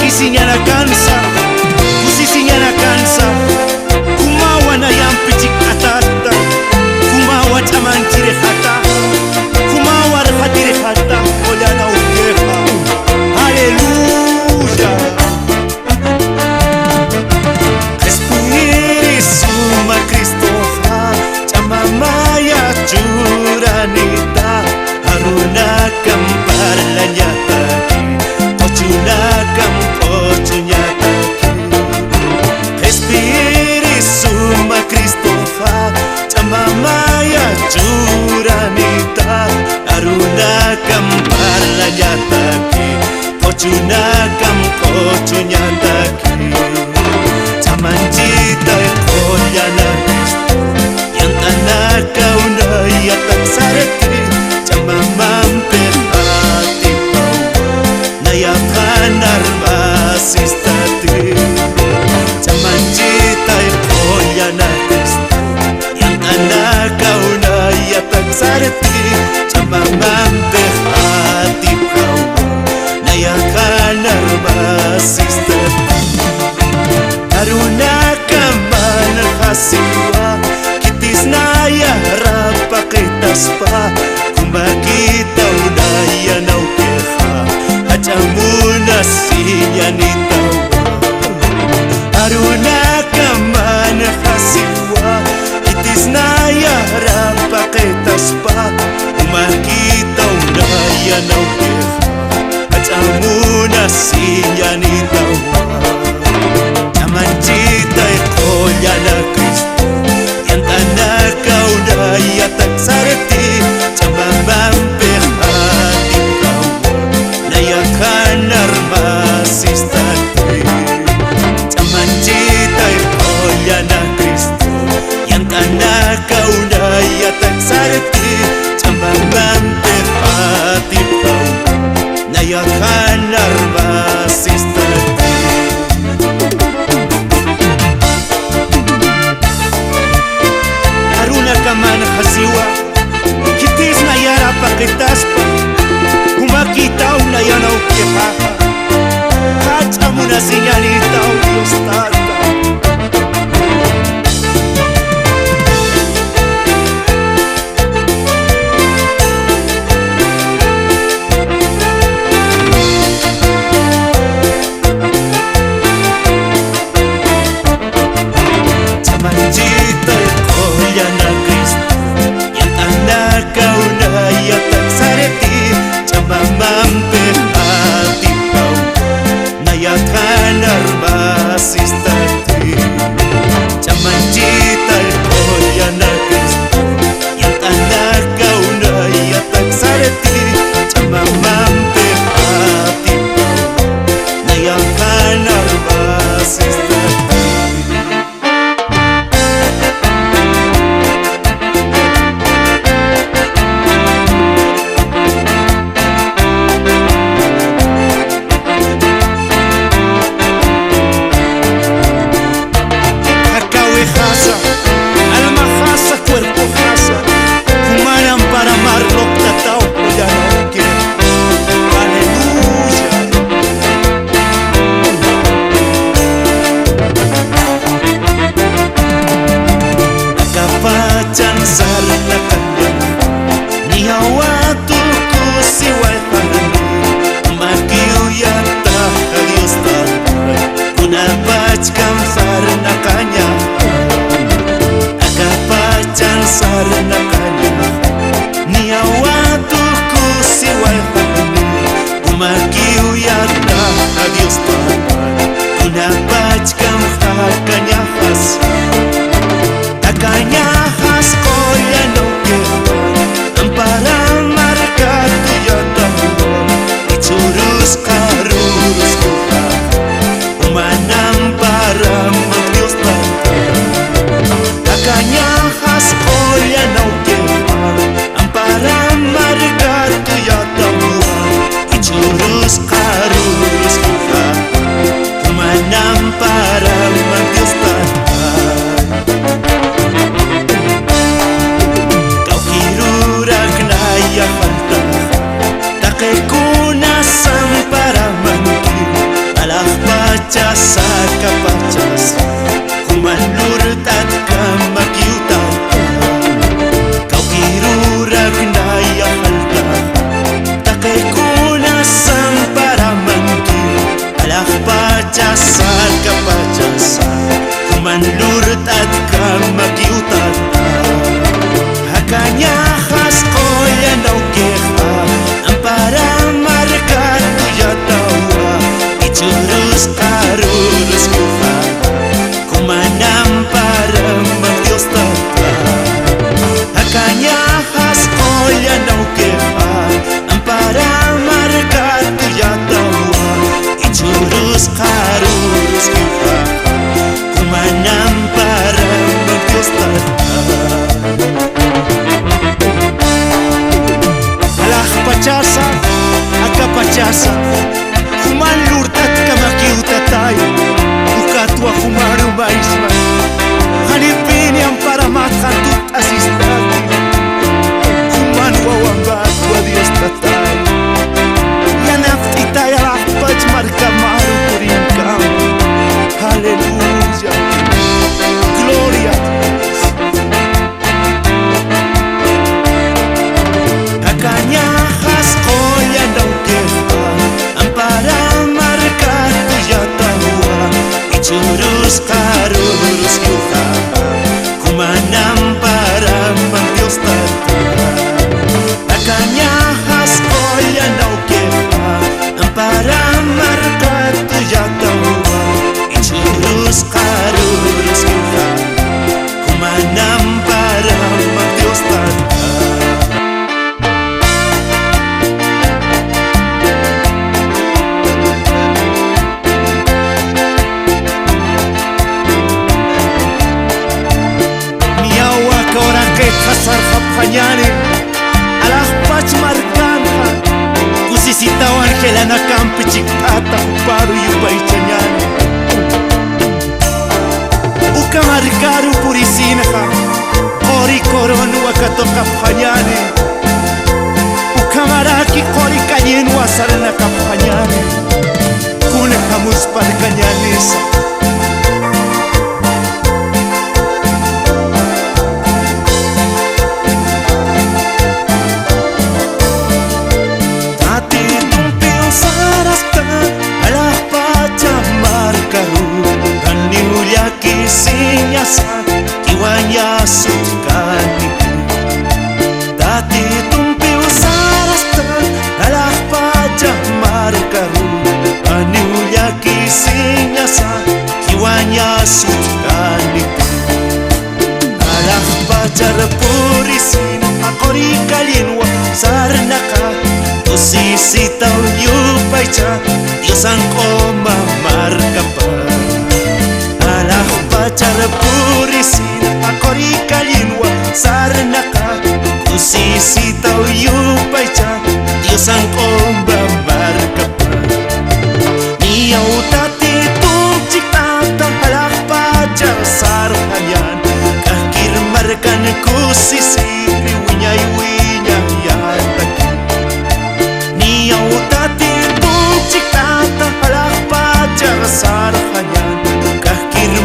Kisinya na kansa, kusisinya na kansa. Kumawa na yang pitik atata, kumawa taman tire hata, kumawa rhatire hata, ola na ukeha. Aleluya. Respiri suma Cristo ha, chamamaya juranita, haruna kampar lanyata ki, kochuna kampochunya taki. Respiri suma Cristo ha, chamamaya juranita, haruna kampar lanyata ki, kochuna kampochunya taki. Tamanjita koya na Cristo, yang tanah kau na yatak sarete, chamamampe hati kau na yakan armasistate. Tamanjita koya na Cristo, yang tanah kau na yatak sarete, chamamampe hati kau na yakan armasistate. Haruna kaman hasiwa, kitis na yara pakitas pa, kumakita unaya na ukeha, hachamuna siya nitawa. Haruna kaman hasiwa, kitis na yara pakitas pa, kumakita unaya na ukeha, hachamuna siya nitawa. Tamanjita koya na Cristo, yang tanah kau na yatak sarete, chamamampe hati kau na yakan armasistate. Tamanjita koya na Cristo, yang tanah kau na yatak sarete, chamamampe hati kau na yakan armasistate. Kaman hasiwa, kitis na yara pakitaspa, kumakita una yana ukeha, hachamuna señalita o Dios tata. Tamanjita koya na Cristo, yang tanah kau na yatak sarete, chamamampe hati kau na yakan armasistate. Tamanjita koya na Cristo, yang tanah kau na yatak sarete, chamamampe hati kau na yakan armasistate. Alma jasa, cuerpo jasa, humanan para amar lo que tatao ya no quiero. Aleluya. Kapacan sarna kanya, ni hawatu kusiwai panani, magiu yata Dios tanai, kuna pachkan sarna kanya. Sarna kanya, ni awatu kusiwai hapuni, umakiu yata Dios tanai, kunapachkan hakanya has, hakanya has koya no keha, ampara markatu yata huwa, ichurus karurus kuha, umanampara mag Dios tanai. Hakanya has koya na ukeha, ampara markatu yata huwa, ichurus karurus kuha, umanampara mag pachasa kapachasa kumanurtat kamakyutat kaukirurak naya halta takay samparamanki alah pachasa kapachasa kumanurtat kamakyutat hakanya khas koya naukeha ampara markat yatawa ichurus karurus kuha kumanam para Dios tata hakanya khas koya naukeha ampara markat yatawa ichurus karurus kuha kumanam para Dios tata pachasa, acá pachasa, kuman lurtat kamakiutatay, ukatwa kumaru maisma, hanipini ampara matantut asistati, kuman wawambat wa Dios tatay, yanaftitay alakpach marka maru purinkam, aleluya, gloria a Dios. Akanya koya naukeha ampara markat yatawa ichurus karurus kuha kumanam para Dios tata akanya khas koya naukeha ampara markat yatawa ichurus karurus kuha kumanam para Dios tata kasar khapkhanyane alah pach markanha kusisitawan kelana kampichik ata paru yupaichanyane uka markaru purisinha ori koronu akato khapkhanyane uka maraki qori kanyenu asarna khapkhanyane kun hamus parkanyanesa kiwanya sutkani dati tumpi usarasta alah paja markaru aniulia kisinyasa kiwanya sutkani alah pajar purisin akori kalienwa sarnaka tusisitaw yupaicha diosan koma markapa pacara purisin akori kalinwa sarnaka kusisita yupaicha diosan komba markapa niya utati tumchik tata halak pacar sarhanyan kakir markan kusisiri winyay winyay yataki niya utati tumchik tata halak pacar sarhanyan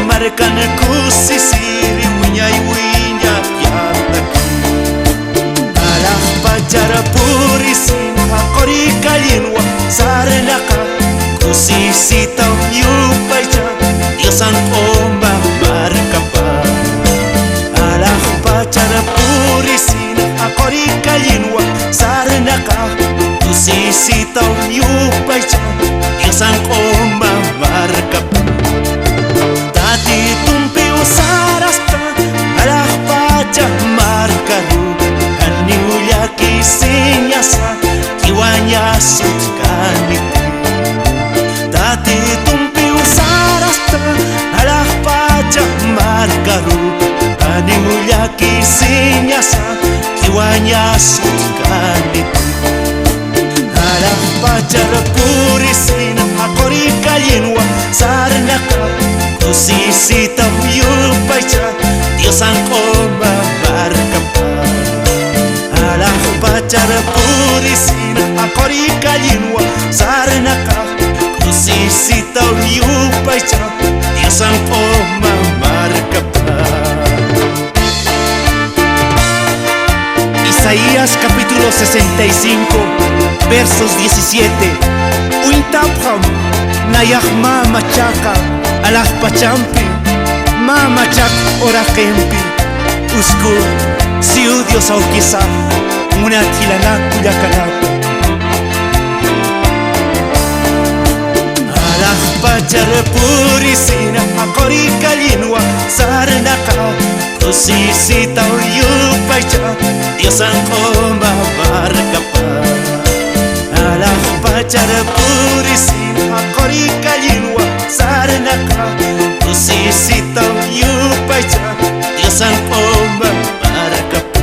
markan kusisiri winyay winyay yataki alah pacara purisin akori kalinwa sarnaka kusisitaw yupaicha diosan komba markapa alah pacara purisin akori kalinwa sarnaka kusisitaw yupaicha diosan komba markapa dati tumpi usarasta alah paja markaru aniulia kisinyasa kiwanya sutkani dati tumpi usarasta alah paja markaru aniulia kisinyasa kiwanya sutkani alah pajar purisin akori kalienwa sarnaka kusisitaw yupaicha diosan koma markapa alah pacar purisin akori kalinwa sarnaka kusi Tusisita uyupaycha Diosan oma marcapa. Isaías capítulo 65 versos 17. Uintapjam nayahma machaca alaj pachampi ma machak orajempi usku siu Dios auquisa munatilana kuyakanapa. Alaj pachar purisina akori kalinwa sarnaka tusisita uyupaycha Diosan oma marcapa. Alaj pachar purisina akori kalinwa sarnaka tusisita uyupaycha Diosan oma marcapa.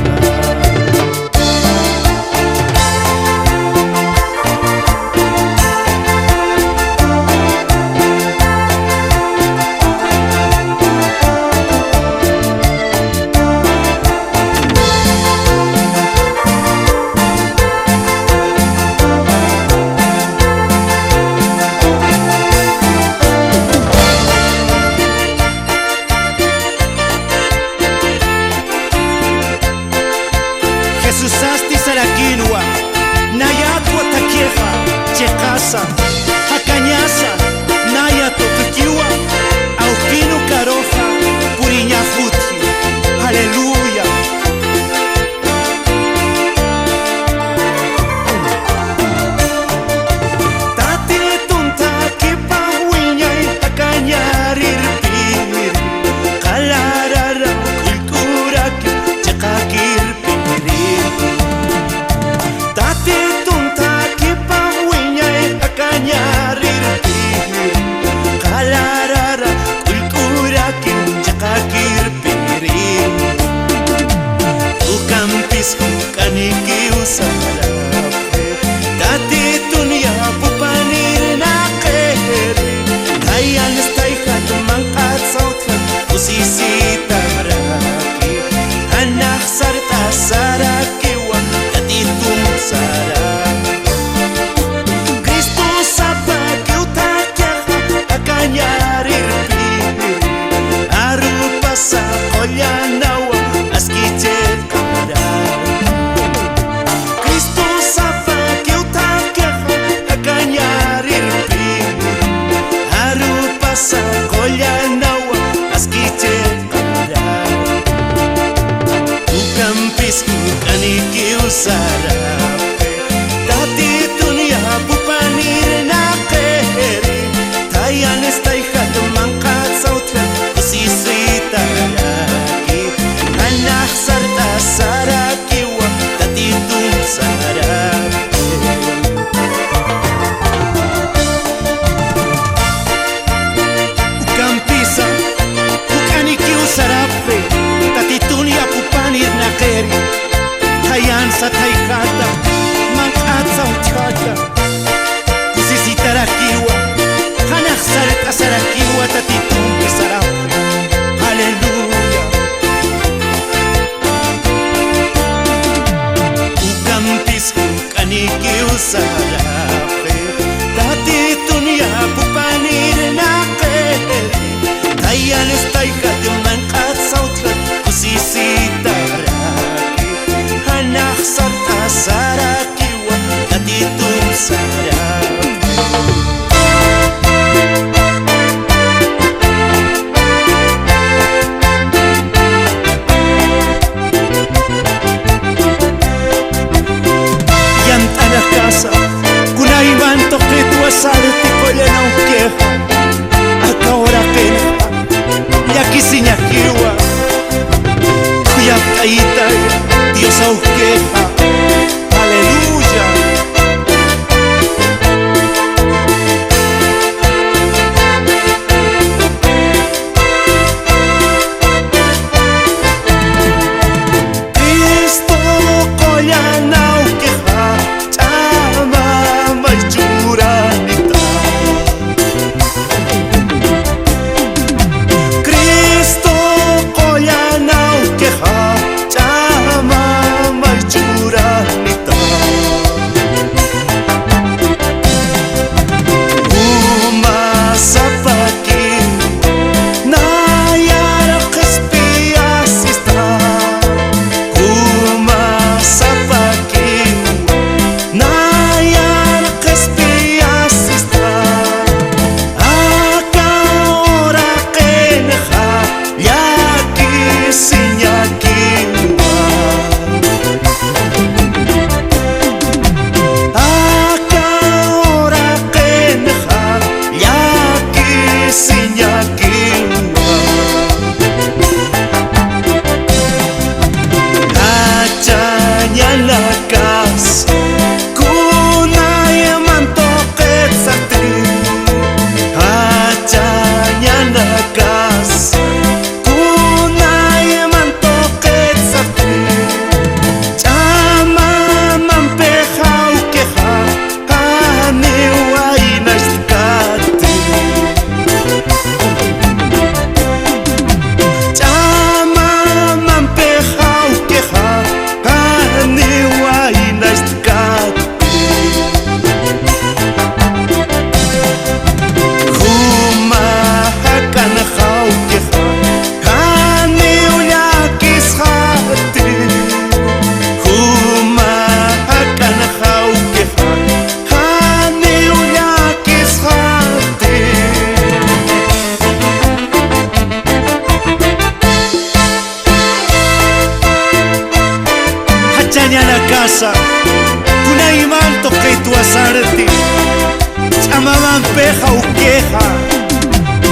queja u queja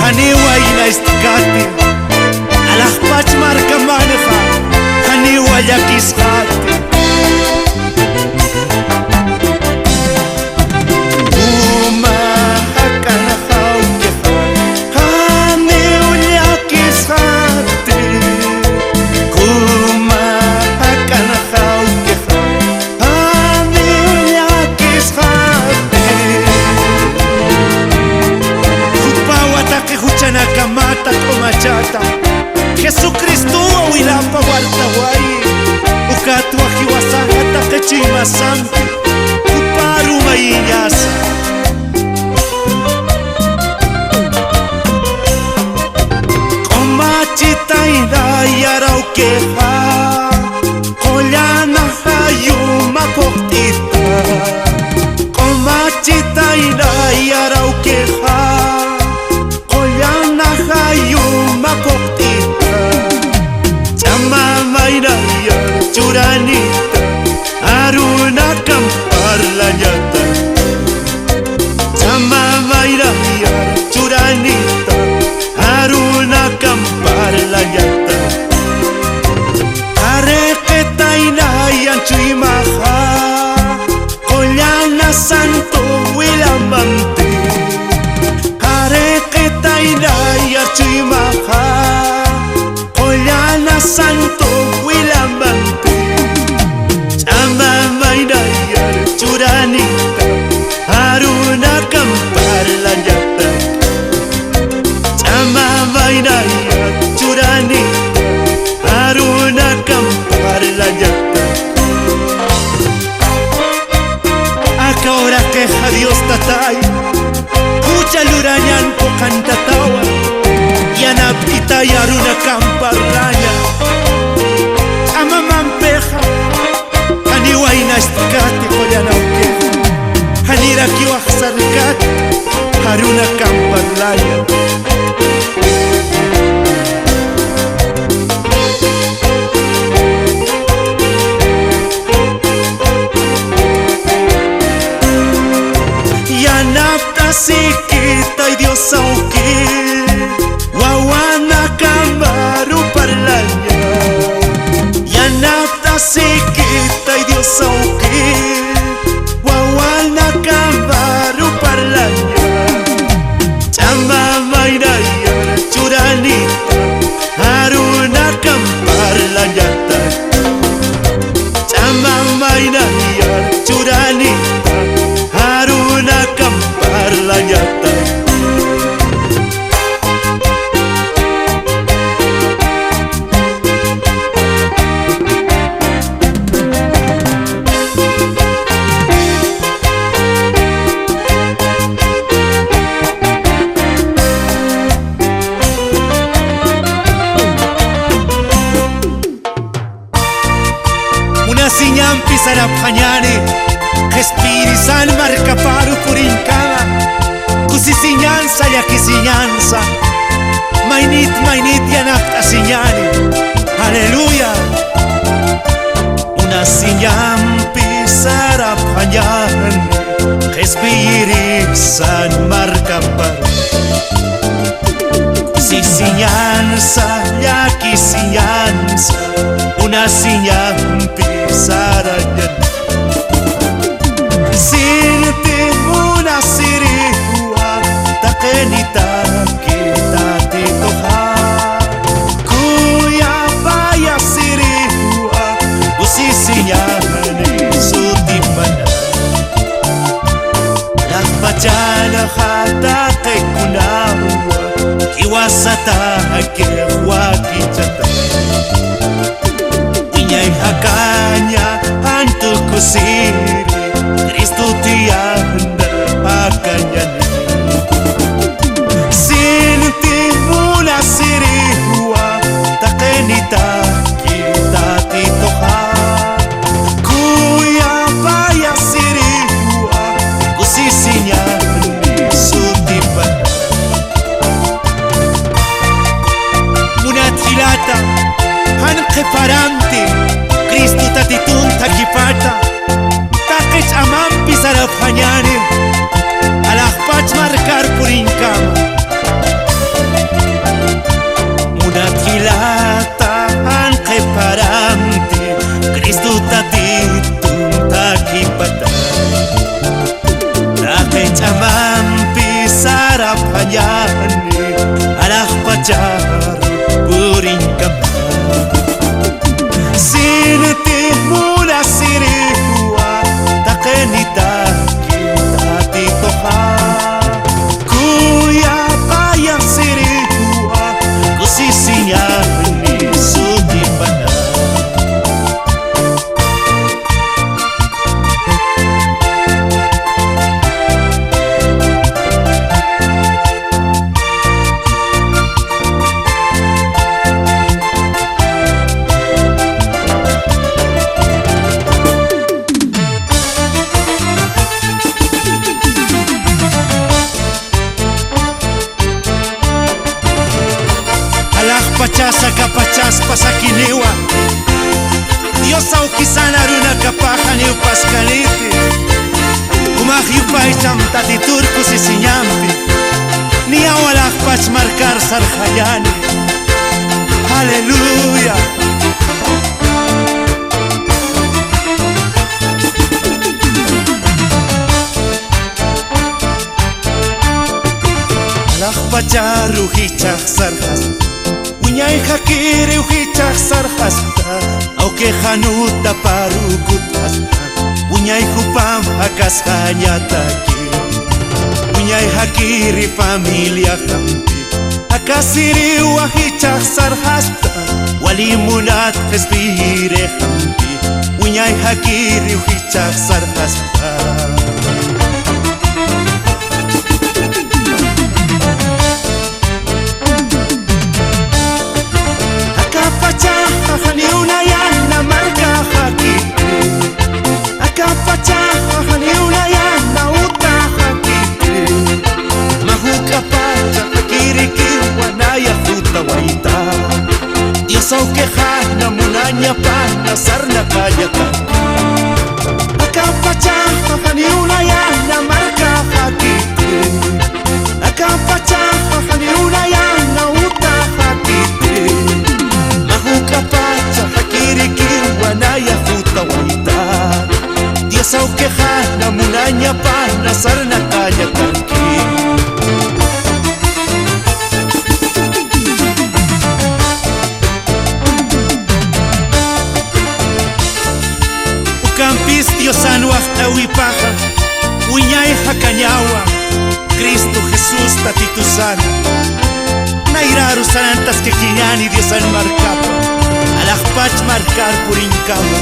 Haniwa ina istikati Alakpach marka maneja Haniwa yakisqati Uma hakana u queja Haniwa yakisqati Kuma hakana u queja Haniwa yakisqati Kupawataki huchanakamata komachata Jesucristo wilapa wartawai Ukatwa hiwasangata kechima santi Kuparu mayinyasa Komachita ina yarau queja Kolyana hayuma poktita Komachita ina yarau queja Kolyana hayuma poktita Chama ina yar churanita Aruna kampar lanyata Chama ina yar churanita Aruna kampar lanyata Areketa ina yan chuimaha Kolyana santo wilamante Areketa ina yan chuimaha Kolyana santo wilamante Chama ina yan churanita Aruna kampar lanyata Chama ina yan churanita Aruna kampar lanyata Ahora queja Dios tatay Kucha lurañan po cantatawa Yanapita y aruna kampar lanya Ama mampeja Haniwa ina istikati kolyana ukeja Hanira kiwa sarkati Aruna kampar lanya Yanapta sikita y Dios auki Wawana kamaru parlanya Yanapta sikita y Dios auki Wawana kamaru parlanya Chama ina yar churanita Aruna kampar lanyata Chama ina yar churanita Aruna kampar lanyata Una siñampi sarapanyane Espirisan marcaparu purincana Kusisinyansa ya kisinyansa Mainit yanapta sinyani Aleluya Una siñampi sarapanyane Espirisan marcaparu Kusisinyansa ya kisinyansa Una siñampi sarapanyane Sinti una sirihua Takenita kita titoha Kuya vaya sirihua Usisinyani sutimana Lakpachana hata kekunawa Kiwasata hakewa kichata Inyay hakanya antukusiri Cristo te anda akanyane Sinti una sirihua Takenita kita titoha Kuya vaya sirihua Kusisinyani sutipana Una trilata Han preparante Cristo tatitun takipata kanyani alah pacar puring kamar sinti mula sirihua takenita kita titoha kuya paya sirihua kusisinyani sutipana pachas akapachas pasakiniwa Dios aukisana runa kapahaniw paskaliti Kumahyupay chamtati turko si sinyampi Niya walak pach markar sarhayani Hallelujah Alak pacharu hichak sarhas Uñay hakiri uhichak sarhasta Auke hanuta parukut hasta Uñay hupam hakas hanyataki Uñay hakiri familia hampi Akasiri uhichak sarhasta Walimunat respire hampi Uñay hakiri uhichak sarhasta Dios aukehana munanya pana sarna kayata Akapacha hani unayana marka hakiti Akapacha hani unayana uta hakiti Mahukapacha hakiriki wanaya futa waita Dios aukehana munanya pana sarna kayata Campis Dios anuach awipaja Uñay hakanyawa Cristo Jesús tatitusana Nairaru sanantas que kiñani Dios al marcapa Alajpach marcar por incama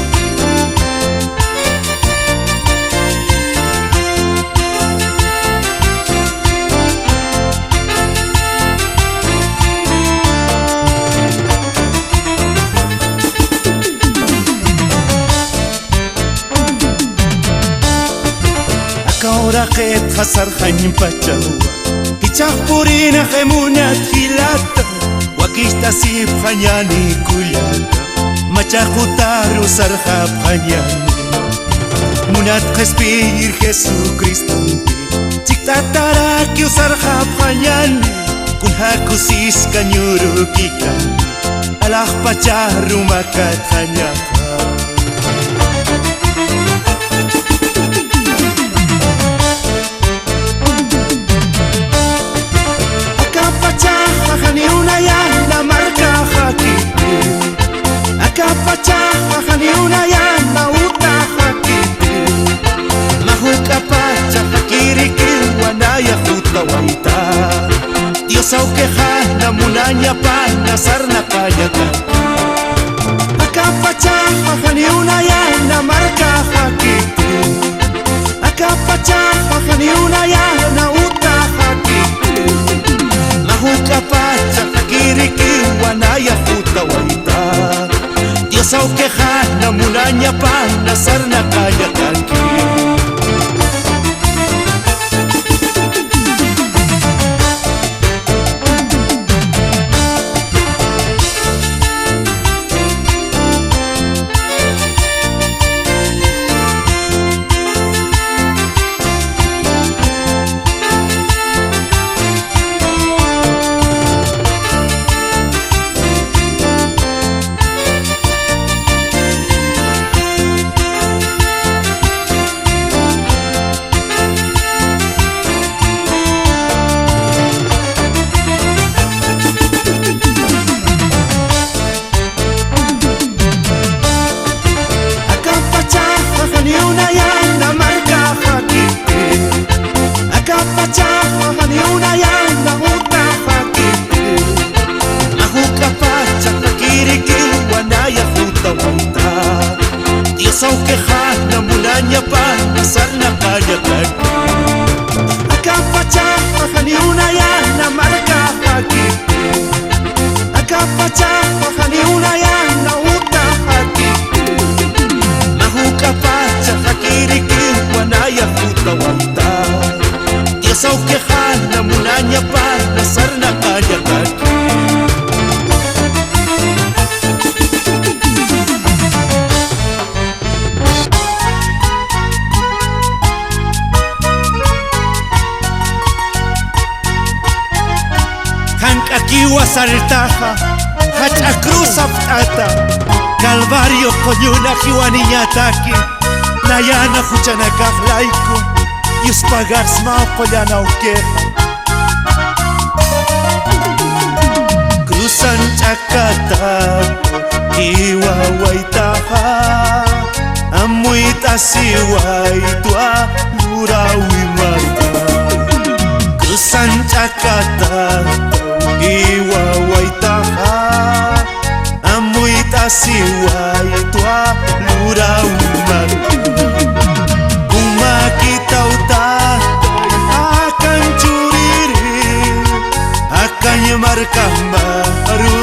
Ahora que pasar hañin pachawa Hichak purina gemunat hilata Wakista sip hañani kuyata Machakutaru sarjab hañani Munat respir Jesucristo Chiktatara ki sarjab hañani Kun hakusis kanyuru kikani Alah pacharu makat hañata Akapacha hani unayana uta hakiti Mahukapacha hakiriki wanaya futa waita Dios aukehana munanya pana sarna kayata Akapacha hani unayana marka hakiti Akapacha hani unayana uta hakiti Mahukapacha hakiriki wanaya futa waita Dios aukehana munanya pana sarna kayataki Kiwa saltaja hacha cruz aftata Calvario coñuna kiwani ñataki Nayana huchanakaj laiko Yus pagars mao collana uqueja Cruzan chacata Kiwa waitaja Amuita siwaitua Lura wimata Cruzan chacata Kiwa waitaja Amuita siwaitua Lura wimata Umakita utata Akan curiri Akan markah baru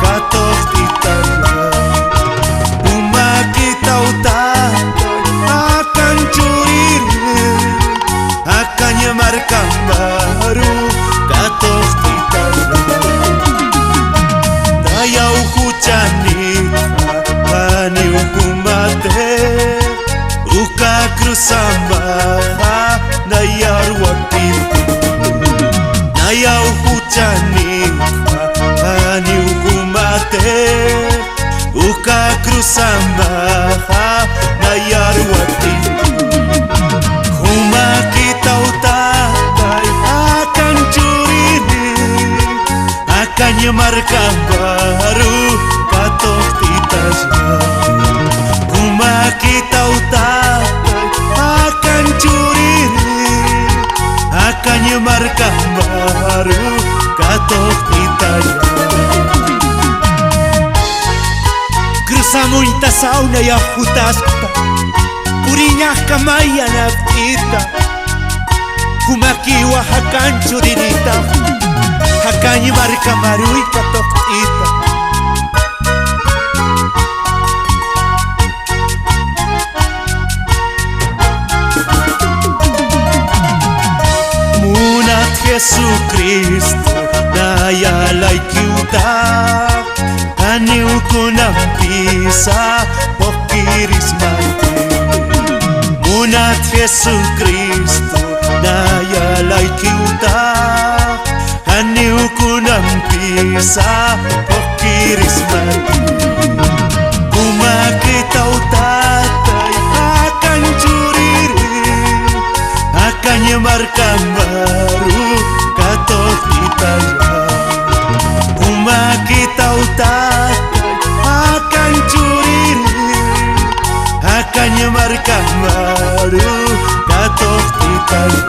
Katok titanya Umakita utata Akan curiri Akan markah baru Katok titanya Dayau hujanita Bani hukumate Uka krusamba Nayar waktu Nayau hujanita Bani hukumate Uka krusamba Nayar waktu Kuma kita utatai Akan curini Akan nyemarkan baru Katok titasnya Kuma kita utatai Akan curini Akan nyemarkan baru Katok titasnya Cruzamu inta sauna ya hutaskta Urinya kamaya naftita Kumakiwa hakan curinita Hakanyi marka marui katok ita Munat Yesus Kristo Daya laikiuta Aniu kunampisa Pokiris mati Munat Yesus Kristo Daya laikiuta Aniu kunampisa Pokiris mati Kumakita utatai Akan curiri Akan nyemarkan baru Katok ditanya Kumakita utatai Akan curiri Akan nyemarkan baru Katok ditanya